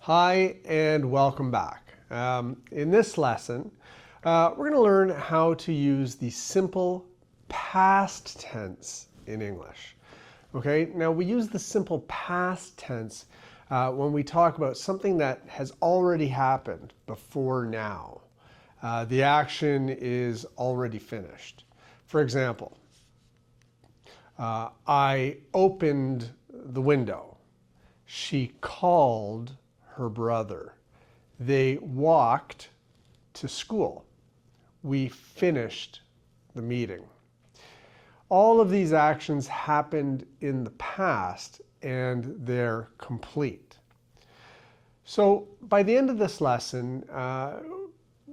Hi and welcome back. In this lesson, we're going to learn how to use the simple past tense in English. Okay, now we use the simple past tense when we talk about something that has already happened before now. The action is already finished. For example, I opened the window. She called her brother. They walked to school. We finished the meeting. All of these actions happened in the past and they're complete. So by the end of this lesson,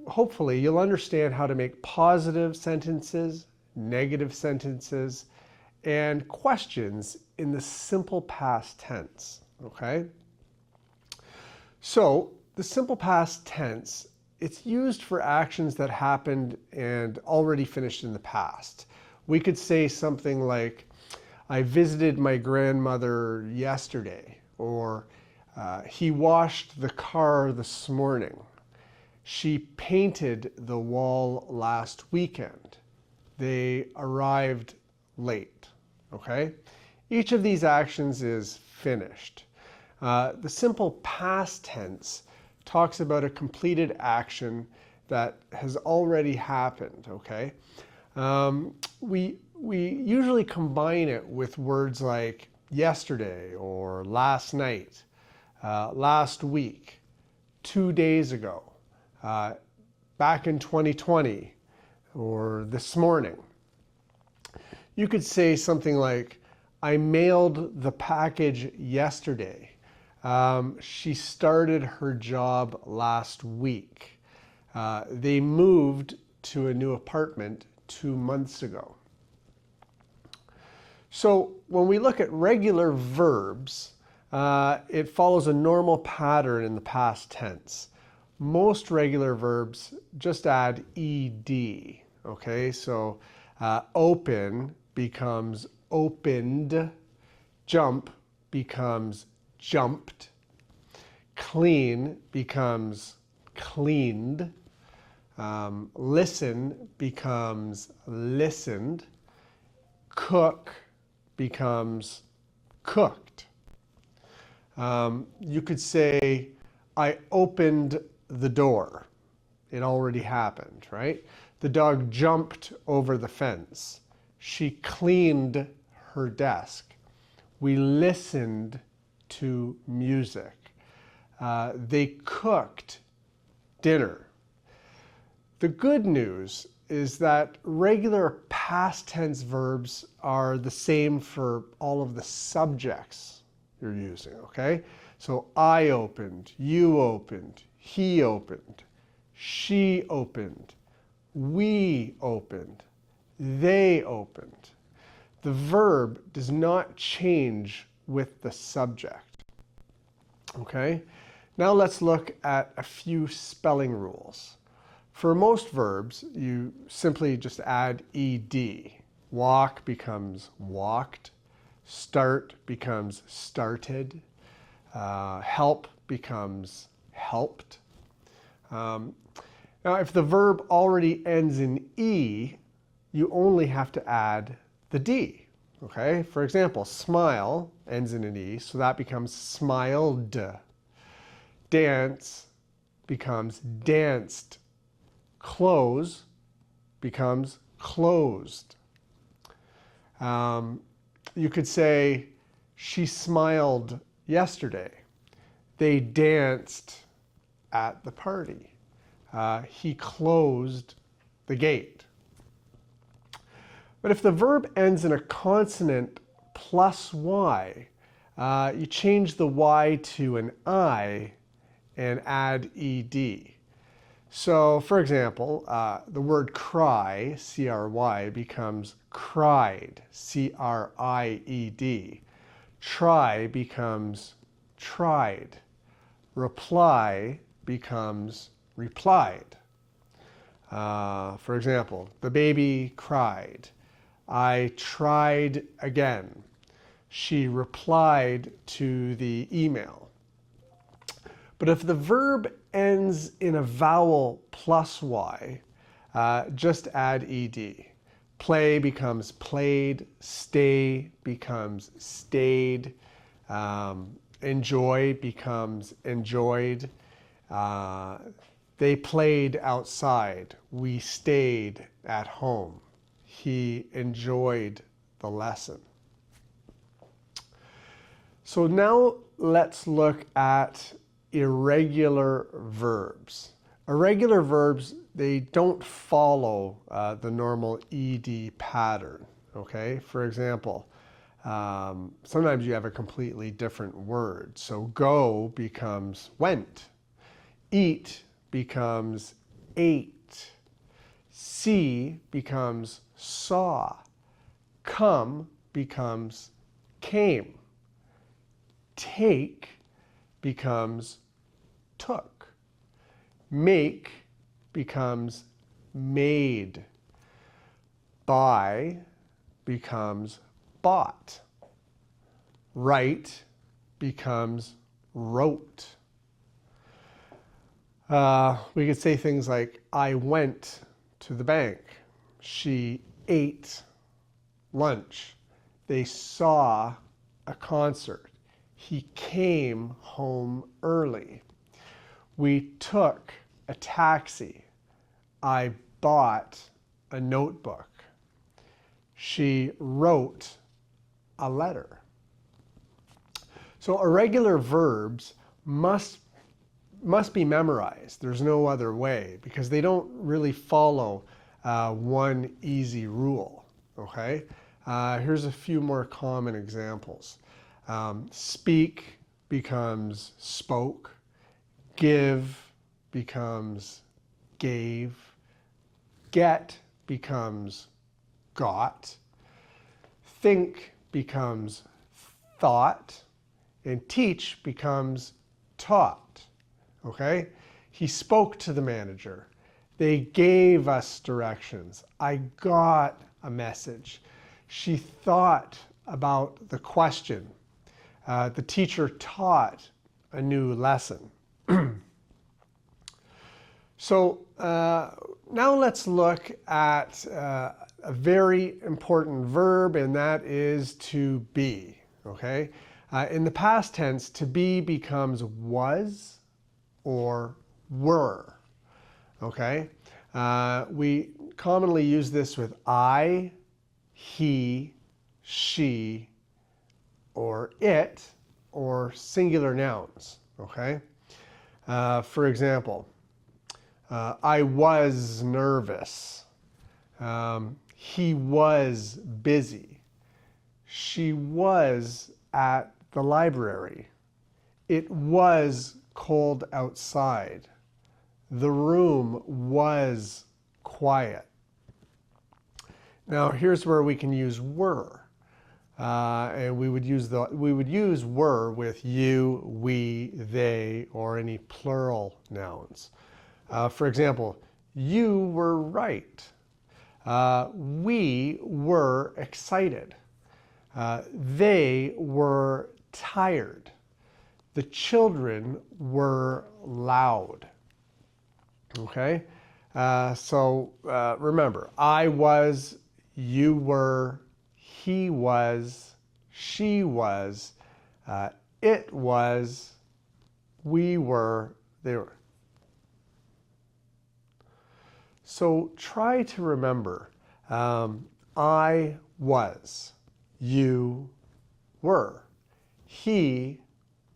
hopefully you'll understand how to make positive sentences, negative sentences, and questions in the simple past tense, okay? So the simple past tense, it's used for actions that happened and already finished in the past. We could say something like, I visited my grandmother yesterday, or he washed the car this morning. She painted the wall last weekend. They arrived late, okay? Each of these actions is finished. The simple past tense talks about a completed action that has already happened, okay? We usually combine it with words like yesterday or last night, last week, 2 days ago, back in 2020, or this morning. You could say something like, I mailed the package yesterday. She started her job last week. They moved to a new apartment 2 months ago. So when we look at regular verbs, it follows a normal pattern in the past tense. Most regular verbs just add ed, okay? So open becomes opened, jump becomes jumped, clean becomes cleaned, listen becomes listened, cook becomes cooked. You could say, I opened the door. It already happened, right? The dog jumped over the fence. She cleaned her desk. We listened to music. They cooked dinner. The good news is that regular past tense verbs are the same for all of the subjects you're using, okay? So I opened, you opened, he opened, she opened, we opened, they opened. The verb does not change with the subject. Okay? Now let's look at a few spelling rules. For most verbs, you simply just add ed. Walk becomes walked. Start becomes started. Help becomes helped. Now, if the verb already ends in e, you only have to add the d. Okay? For example, smile ends in an e, so that becomes smiled. Dance becomes danced. Close becomes closed. You could say, she smiled yesterday. They danced at the party. He closed the gate. But if the verb ends in a consonant plus y, you change the y to an I and add ed. So, for example, the word cry, C-R-Y, becomes cried, C-R-I-E-D. Try becomes tried. Reply becomes replied. For example, the baby cried. I tried again. She replied to the email. But if the verb ends in a vowel plus y, just add ed. Play becomes played, stay becomes stayed, enjoy becomes enjoyed. They played outside. We stayed at home. He enjoyed the lesson. So now let's look at irregular verbs. Irregular verbs, they don't follow the normal ed pattern, okay? For example, sometimes you have a completely different word. So go becomes went. Eat becomes ate. See becomes saw. Come becomes came. Take becomes took. Make becomes made. Buy becomes bought. Write becomes wrote. We could say things like, I went to the bank. She ate lunch. They saw a concert. He came home early. We took a taxi. I bought a notebook. She wrote a letter. So irregular verbs must be memorized. There's no other way because they don't really follow one easy rule, okay? Here's a few more common examples. Speak becomes spoke. Give becomes gave. Get becomes got. Think becomes thought. And teach becomes taught. Okay? He spoke to the manager. They gave us directions. I got a message. She thought about the question. The teacher taught a new lesson. So now let's look at a very important verb, and that is to be. Okay? In the past tense, to be becomes was or were. Okay? We commonly use this with I, he, she, or it, or singular nouns. Okay? For example, I was nervous. He was busy. She was at the library. It was cold outside. The room was quiet. Now here's where we can use were. And we would use were with you, we, they, or any plural nouns. For example, you were right. We were excited. They were tired. The children were loud. Okay? So remember, I was, you were, he was, she was, it was, we were, they were. So try to remember, I was, you were, he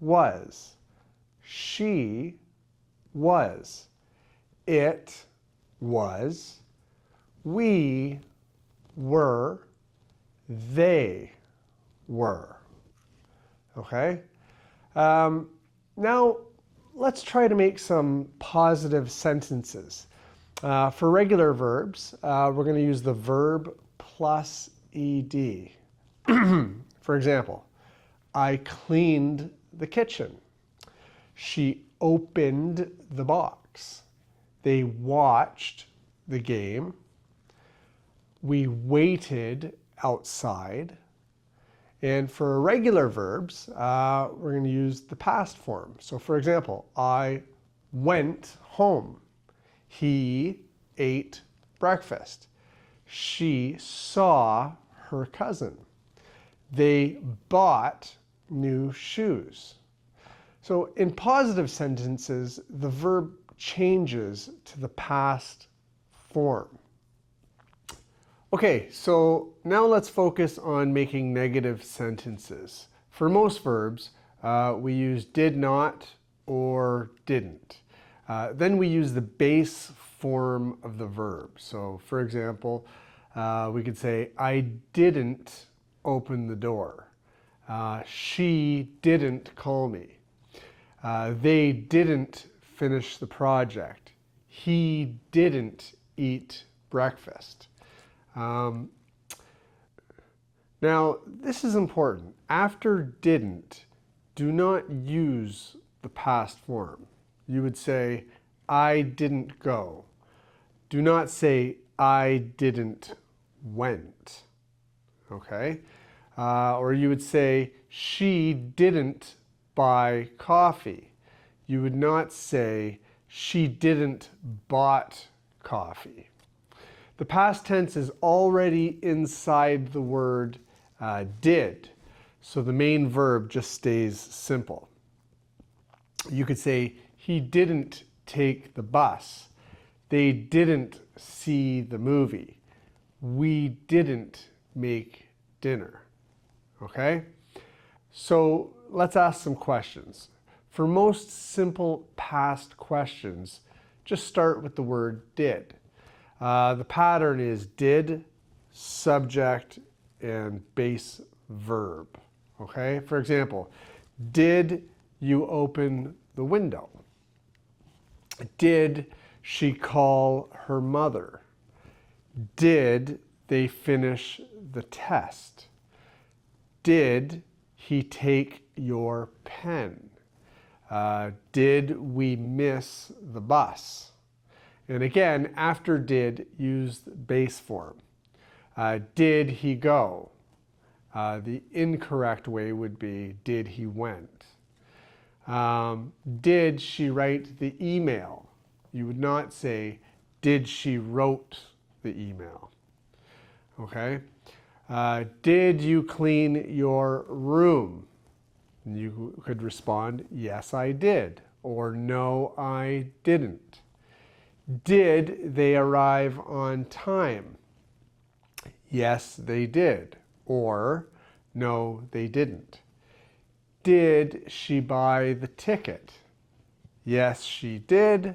was, she was, it was, we were, they were. Okay? Now, let's try to make some positive sentences. For regular verbs, we're going to use the verb plus ed. For example, I cleaned the kitchen. She opened the box. They watched the game. We waited outside. And for irregular verbs, we're going to use the past form. So for example, I went home. He ate breakfast. She saw her cousin. They bought new shoes. So in positive sentences, the verb changes to the past form. Okay, so now let's focus on making negative sentences. For most verbs, we use did not or didn't. Then we use the base form of the verb. So for example, we could say, I didn't open the door. She didn't call me. They didn't finish the project. He didn't eat breakfast. Now, this is important. After didn't, do not use the past form. You would say, I didn't go. Do not say, I didn't went. Okay? Or you would say, she didn't buy coffee. You would not say, she didn't bought coffee. The past tense is already inside the word did, so the main verb just stays simple. You could say, he didn't take the bus. They didn't see the movie. We didn't make dinner. Okay? So let's ask some questions. For most simple past questions, just start with the word did. The pattern is did, subject, and base verb. Okay? For example, did you open the window? Did she call her mother? Did they finish the test? Did he take your pen? Did we miss the bus? And again, after did, use the base form. Did he go? The incorrect way would be, did he went? Did she write the email? You would not say, did she wrote the email? Okay? Did you clean your room? And you could respond, yes, I did, or no, I didn't. Did they arrive on time? Yes, they did, or no, they didn't. Did she buy the ticket? Yes, she did,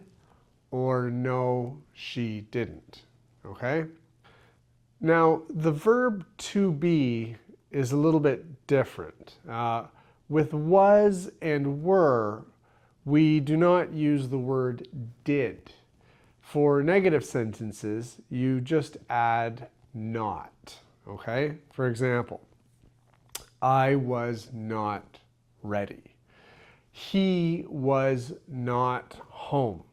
or no, she didn't. Okay? Now, the verb to be is a little bit different. With was and were, we do not use the word did. For negative sentences, you just add not. Okay? For example, I was not ready. He was not home.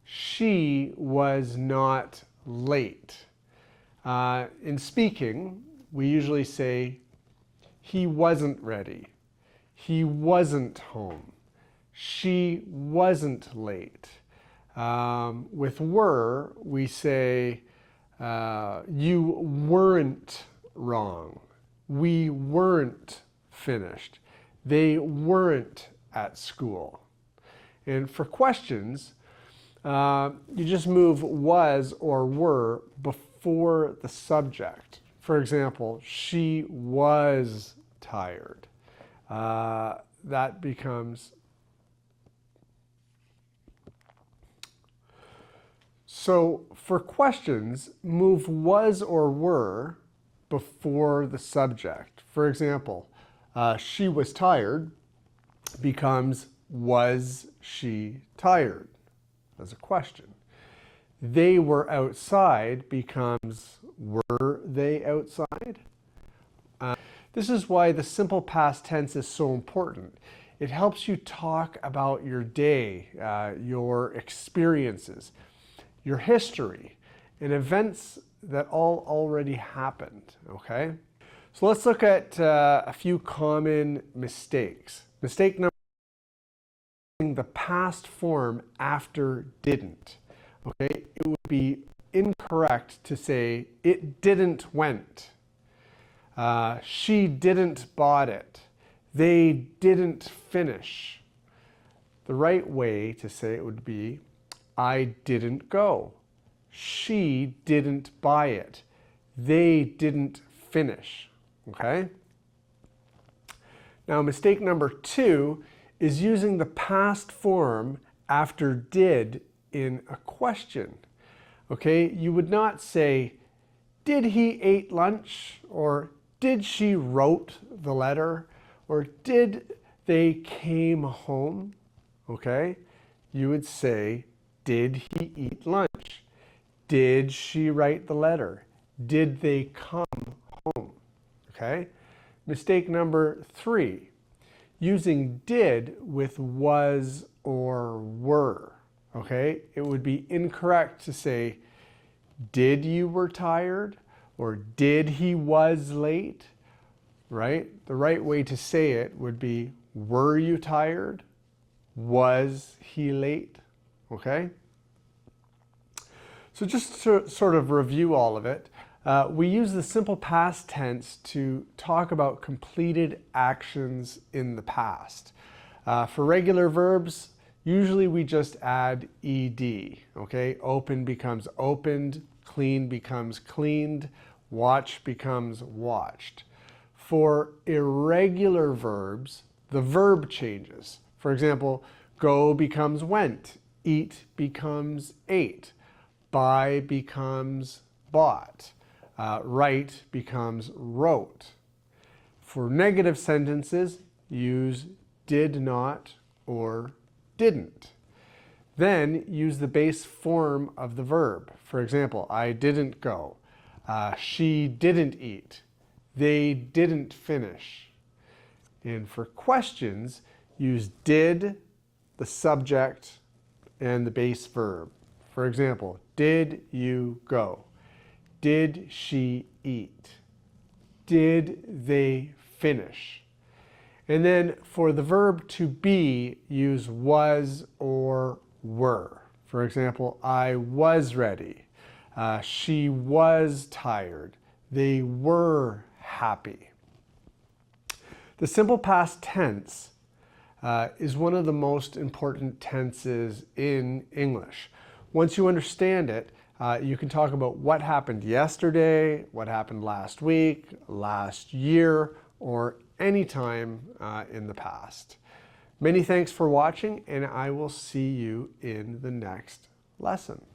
She was not late. In speaking, we usually say, he wasn't ready. He wasn't home. She wasn't late. With were, we say, you weren't wrong. We weren't finished. They weren't at school. And for questions, you just move was or were before the subject. For example, she was tired. That becomes so for questions, move was or were before the subject. For example, she was tired becomes was she tired as a question. They were outside becomes were they outside? This is why the simple past tense is so important. It helps you talk about your day, your experiences, your history, and events that all already happened, okay? So let's look at a few common mistakes. Mistake number one, the past form after didn't. Okay, it would be incorrect to say it didn't went. She didn't bought it. They didn't finish. The right way to say it would be I didn't go. She didn't buy it. They didn't finish. Okay? Now, mistake number 2 is using the past form after did in a question. Okay? You would not say, did he eat lunch? Or did she wrote the letter? Or did they came home? Okay? You would say, did he eat lunch? Did she write the letter? Did they come home? Okay? Mistake number 3, using did with was or were. Okay? It would be incorrect to say, did you were tired? Or did he was late? Right? The right way to say it would be, were you tired? Was he late? Okay? So just to sort of review all of it, we use the simple past tense to talk about completed actions in the past. For regular verbs, usually we just add ed, okay? Open becomes opened, clean becomes cleaned, watch becomes watched. For irregular verbs, the verb changes. For example, go becomes went, eat becomes ate, buy becomes bought. Write becomes wrote. For negative sentences, use did not or didn't. Then use the base form of the verb. For example, I didn't go. She didn't eat. They didn't finish. And for questions, use did, the subject, and the base verb. For example, did you go? Did she eat? Did they finish? And then for the verb to be, use was or were. For example, I was ready. She was tired. They were happy. The simple past tense is one of the most important tenses in English. Once you understand it, you can talk about what happened yesterday, what happened last week, last year, or any time in the past. Many thanks for watching, and I will see you in the next lesson.